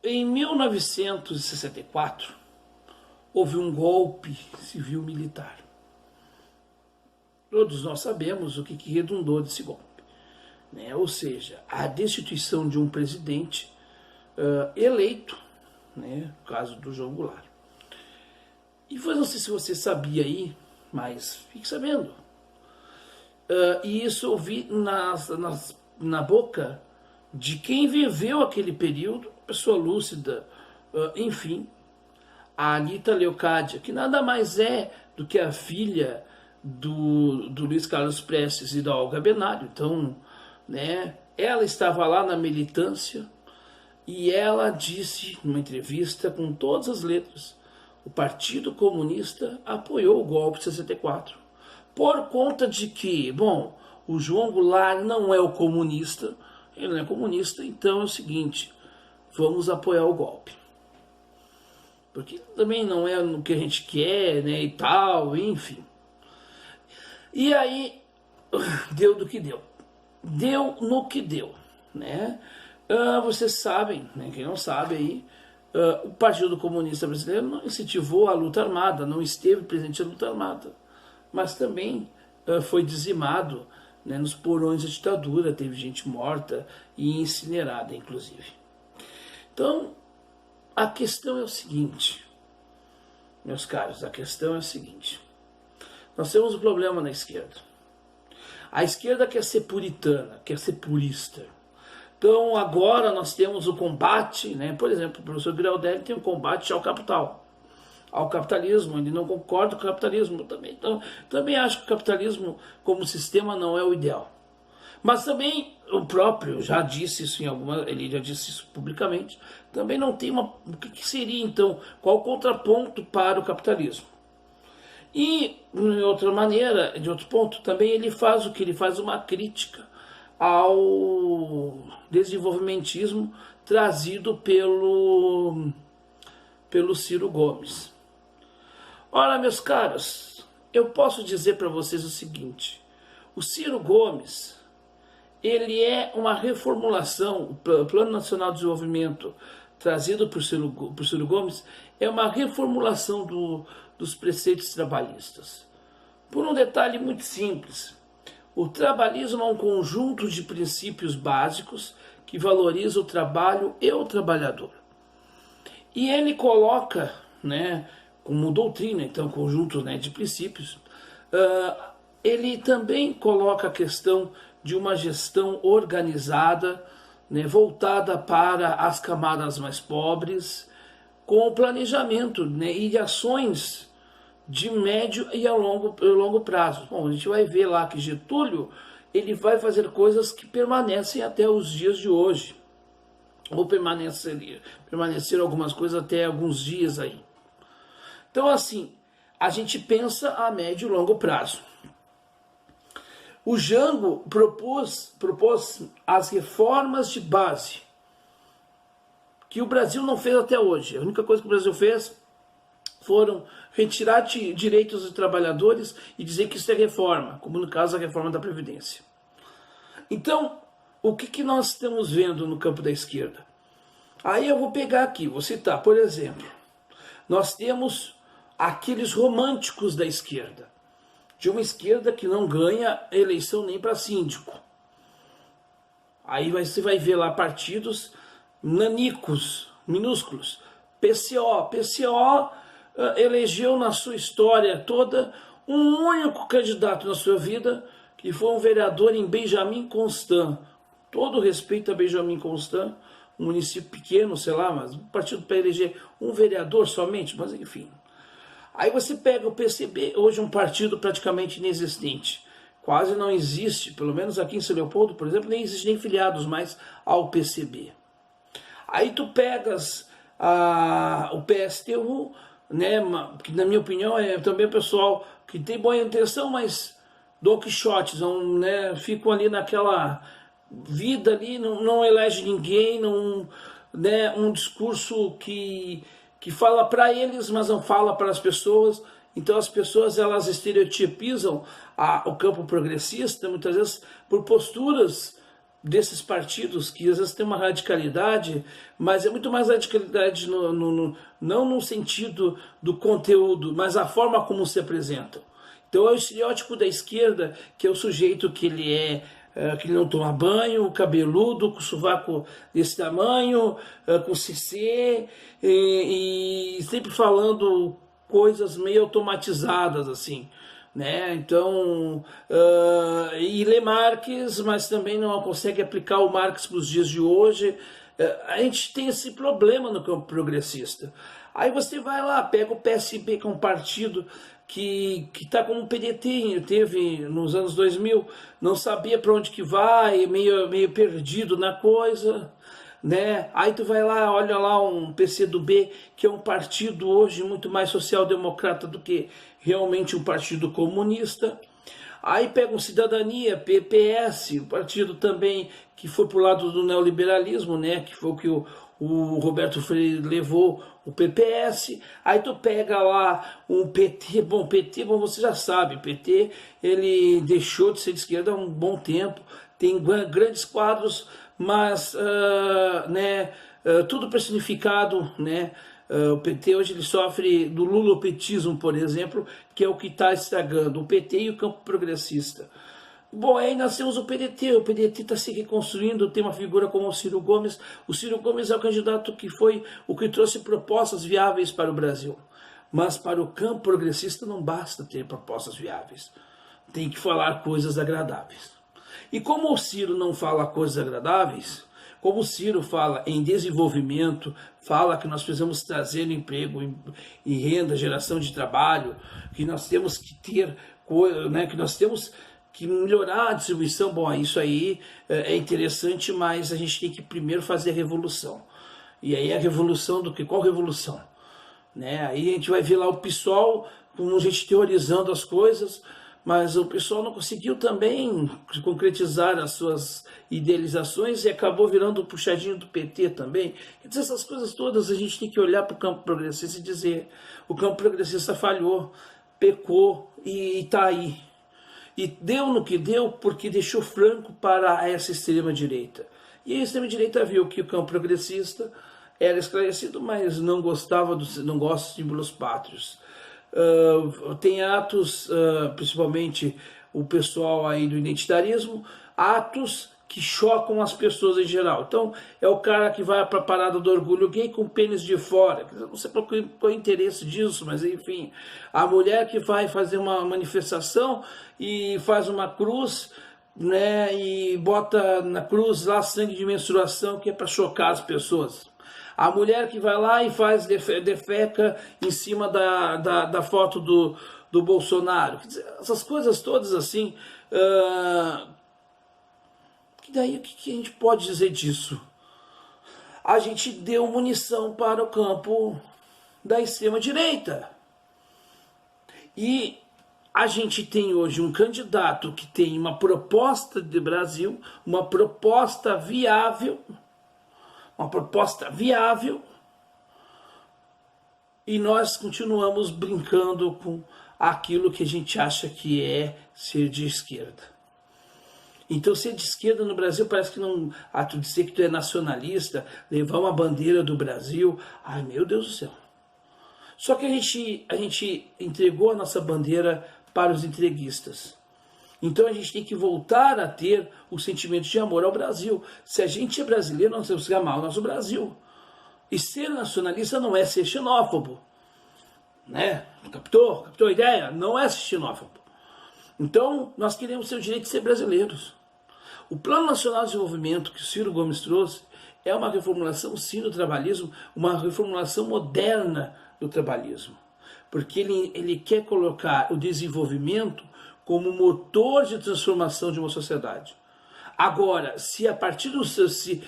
Em 1964, houve um golpe civil-militar. Todos nós sabemos o que redundou desse golpe, né? Ou seja, a destituição de um presidente eleito, né? No caso do João Goulart. E não sei se você sabia aí, mas fique sabendo. E isso eu ouvi na boca de quem viveu aquele período, pessoa lúcida, enfim, a Anita Leocádia, que nada mais é do que a filha do Luiz Carlos Prestes e da Olga Benário. Então, né, ela estava lá na militância e ela disse, numa entrevista com todas as letras, o Partido Comunista apoiou o golpe de 64. Por conta de que, bom, o João Goulart não é o comunista, ele não é comunista, então é o seguinte, vamos apoiar o golpe. Porque também não é no que a gente quer, né, e tal, enfim. E aí, deu do que deu. Deu no que deu, né? Vocês sabem, né, quem não sabe aí, o Partido Comunista Brasileiro não incentivou a luta armada, não esteve presente na luta armada, mas também foi dizimado, né, nos porões da ditadura, teve gente morta e incinerada, inclusive. Então, a questão é o seguinte, meus caros, a questão é o seguinte. Nós temos um problema na esquerda. A esquerda quer ser puritana, quer ser purista. Então, agora nós temos o combate, né? Por exemplo, o professor Giraldelli tem um combate ao capital, ao capitalismo. Ele não concorda com o capitalismo também. Então, também acho que o capitalismo como sistema não é o ideal. Mas também o próprio já disse isso ele já disse isso publicamente. Também não tem o que seria então, qual o contraponto para o capitalismo? E de outra maneira, de outro ponto, também ele faz o que ele faz uma crítica ao desenvolvimentismo trazido pelo Ciro Gomes. Ora, meus caros, eu posso dizer para vocês o seguinte: o Ciro Gomes, ele é uma reformulação, o Plano Nacional de Desenvolvimento trazido por Ciro Gomes é uma reformulação dos preceitos trabalhistas. Por um detalhe muito simples: o trabalhismo é um conjunto de princípios básicos que valoriza o trabalho e o trabalhador. E ele coloca, né, como doutrina, então, conjunto, né, de princípios, ele também coloca a questão de uma gestão organizada, né, voltada para as camadas mais pobres, com o planejamento, né, e ações de médio e a longo prazo. Bom, a gente vai ver lá que Getúlio ele vai fazer coisas que permanecem até os dias de hoje, ou permaneceram algumas coisas até alguns dias aí. Então, assim, a gente pensa a médio e longo prazo. O Jango propôs as reformas de base, que o Brasil não fez até hoje. A única coisa que o Brasil fez foram retirar direitos dos trabalhadores e dizer que isso é reforma, como no caso a reforma da Previdência. Então, o que nós estamos vendo no campo da esquerda? Aí eu vou pegar aqui, vou citar, por exemplo, nós temos aqueles românticos da esquerda, de uma esquerda que não ganha eleição nem para síndico. Aí você vai ver lá partidos nanicos, minúsculos. PCO elegeu na sua história toda um único candidato na sua vida, que foi um vereador em Benjamin Constant. Todo respeito a Benjamin Constant, um município pequeno, sei lá, mas um partido para eleger um vereador somente, mas enfim. Aí você pega o PCB, hoje um partido praticamente inexistente. Quase não existe, pelo menos aqui em São Leopoldo, por exemplo, nem existe nem filiados mais ao PCB. Aí tu pegas o PSTU, né, que na minha opinião é também pessoal que tem boa intenção, mas Don Quixotes, né, ficam ali naquela vida ali, não elege ninguém, né, um discurso que fala para eles, mas não fala para as pessoas. Então as pessoas elas estereotipizam o campo progressista, muitas vezes por posturas desses partidos que às vezes tem uma radicalidade, mas é muito mais radicalidade não no sentido do conteúdo, mas a forma como se apresentam. Então é o estereótipo da esquerda, que é o sujeito que que ele não toma banho, cabeludo, com sovaco desse tamanho, com cc, e sempre falando coisas meio automatizadas, assim, né? Então, e lê Marx, mas também não consegue aplicar o Marx para os dias de hoje. A gente tem esse problema no campo progressista. Aí você vai lá, pega o PSB, que é um partido que está como o PDT teve nos anos 2000, não sabia para onde que vai, meio perdido na coisa, né? Aí tu vai lá, olha lá um PCdoB, que é um partido hoje muito mais social-democrata do que realmente um partido comunista. Aí pega um Cidadania, PPS, um partido também que foi para o lado do neoliberalismo, né? Que foi o que o Roberto Freire levou, o PPS. Aí tu pega lá um PT, bom, você já sabe, PT, ele deixou de ser de esquerda há um bom tempo, tem grandes quadros, mas tudo personificado, né? O PT hoje ele sofre do lulopetismo, por exemplo, que é o que está estragando o PT e o campo progressista. Bom, aí nós temos o PDT está se reconstruindo, tem uma figura como o Ciro Gomes. O Ciro Gomes é o candidato que foi o que trouxe propostas viáveis para o Brasil. Mas para o campo progressista não basta ter propostas viáveis, tem que falar coisas agradáveis. E como o Ciro não fala coisas agradáveis, como o Ciro fala em desenvolvimento, fala que nós precisamos trazer emprego e renda, geração de trabalho, que nós temos que ter, né, que nós temos que melhorar a distribuição, bom, isso aí é interessante, mas a gente tem que primeiro fazer a revolução. E aí a revolução do que? Qual revolução? Né? Aí a gente vai ver lá o PSOL, como a gente teorizando as coisas, mas o PSOL não conseguiu também concretizar as suas idealizações e acabou virando o puxadinho do PT também. Quer dizer, essas coisas todas a gente tem que olhar para o campo progressista e dizer, o campo progressista falhou, pecou e está aí. E deu no que deu porque deixou franco para essa extrema-direita. E a extrema-direita viu que o campo progressista era esclarecido, mas não gosta dos símbolos pátrios. Tem atos, principalmente o pessoal aí do identitarismo, atos que chocam as pessoas em geral. Então, é o cara que vai para a parada do orgulho gay com pênis de fora. Não sei qual é o interesse disso, mas enfim. A mulher que vai fazer uma manifestação e faz uma cruz, né, e bota na cruz lá sangue de menstruação, que é para chocar as pessoas. A mulher que vai lá e faz defeca em cima da foto do Bolsonaro. Quer dizer, essas coisas todas assim... que daí o que a gente pode dizer disso? A gente deu munição para o campo da extrema-direita. E a gente tem hoje um candidato que tem uma proposta de Brasil, uma proposta viável, e nós continuamos brincando com aquilo que a gente acha que é ser de esquerda. Então ser de esquerda no Brasil parece que não... tu dizer que tu é nacionalista, levar uma bandeira do Brasil, ai meu Deus do céu. Só que a gente entregou a nossa bandeira para os entreguistas. Então a gente tem que voltar a ter o sentimento de amor ao Brasil. Se a gente é brasileiro, nós temos que amar o nosso Brasil. E ser nacionalista não é ser xenófobo, né? Captou a ideia? Não é ser xenófobo. Então, nós queremos ter o direito de ser brasileiros. O Plano Nacional de Desenvolvimento que o Ciro Gomes trouxe é uma reformulação, sim, do trabalhismo, uma reformulação moderna do trabalhismo. Porque ele quer colocar o desenvolvimento como motor de transformação de uma sociedade. Agora, se a partir do se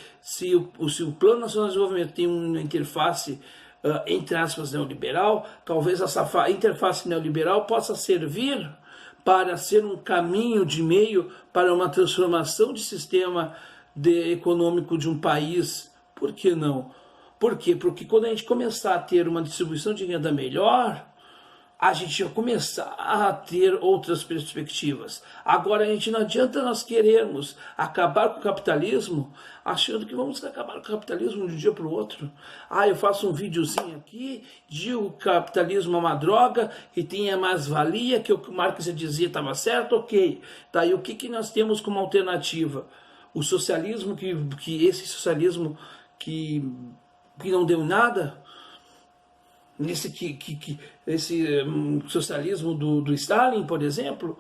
o Plano Nacional de Desenvolvimento tem uma interface, entre aspas, neoliberal, talvez essa interface neoliberal possa servir para ser um caminho de meio para uma transformação de sistema econômico de um país. Por que não? Por quê? Porque quando a gente começar a ter uma distribuição de renda melhor, a gente ia começar a ter outras perspectivas. Agora, a gente não adianta nós querermos acabar com o capitalismo achando que vamos acabar com o capitalismo de um dia para o outro. Ah, eu faço um videozinho aqui, digo que o capitalismo é uma droga, que tem a mais-valia, que o que o Marx dizia estava certo, ok. Tá, e o que nós temos como alternativa? O socialismo, esse socialismo que não deu nada? Esse socialismo do Stalin, por exemplo,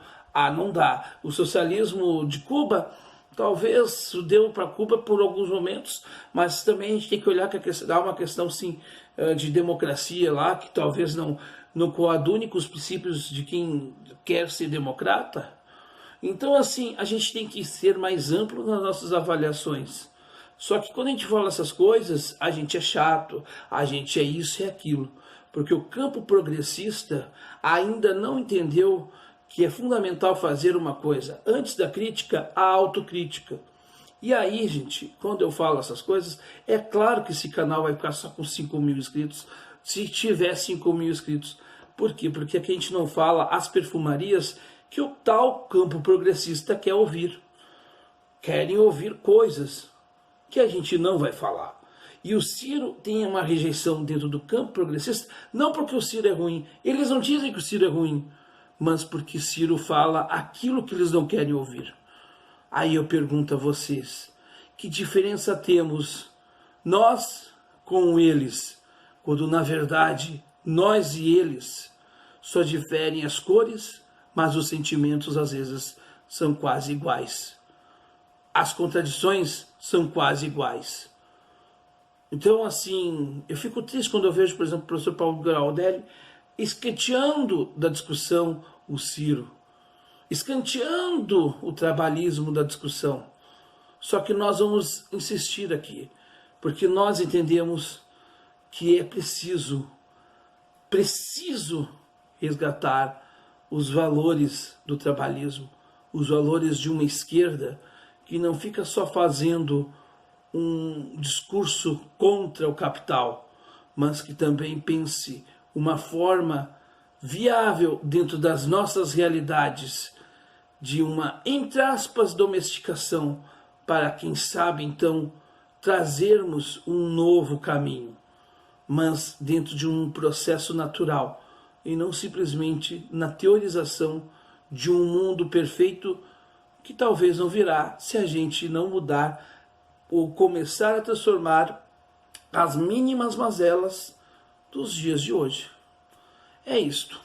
não dá. O socialismo de Cuba, talvez deu para Cuba por alguns momentos, mas também a gente tem que olhar que há uma questão sim de democracia lá, que talvez não coadune com os princípios de quem quer ser democrata. Então, assim, a gente tem que ser mais amplo nas nossas avaliações. Só que quando a gente fala essas coisas, a gente é chato, a gente é isso e aquilo. Porque o campo progressista ainda não entendeu que é fundamental fazer uma coisa. Antes da crítica, a autocrítica. E aí, gente, quando eu falo essas coisas, é claro que esse canal vai ficar só com 5 mil inscritos, se tiver 5 mil inscritos. Por quê? Porque aqui a gente não fala as perfumarias que o tal campo progressista quer ouvir. Querem ouvir coisas que a gente não vai falar. E o Ciro tem uma rejeição dentro do campo progressista, não porque o Ciro é ruim, eles não dizem que o Ciro é ruim, mas porque Ciro fala aquilo que eles não querem ouvir. Aí eu pergunto a vocês, que diferença temos nós com eles, quando na verdade nós e eles só diferem as cores, mas os sentimentos às vezes são quase iguais. As contradições são quase iguais. Então, assim, eu fico triste quando eu vejo, por exemplo, o professor Paulo Graudelli escanteando da discussão o Ciro, escanteando o trabalhismo da discussão. Só que nós vamos insistir aqui, porque nós entendemos que é preciso resgatar os valores do trabalhismo, os valores de uma esquerda que não fica só fazendo um discurso contra o capital, mas que também pense uma forma viável dentro das nossas realidades de uma, entre aspas, domesticação, para quem sabe então trazermos um novo caminho, mas dentro de um processo natural e não simplesmente na teorização de um mundo perfeito que talvez não virá se a gente não mudar ou começar a transformar as mínimas mazelas dos dias de hoje. É isto.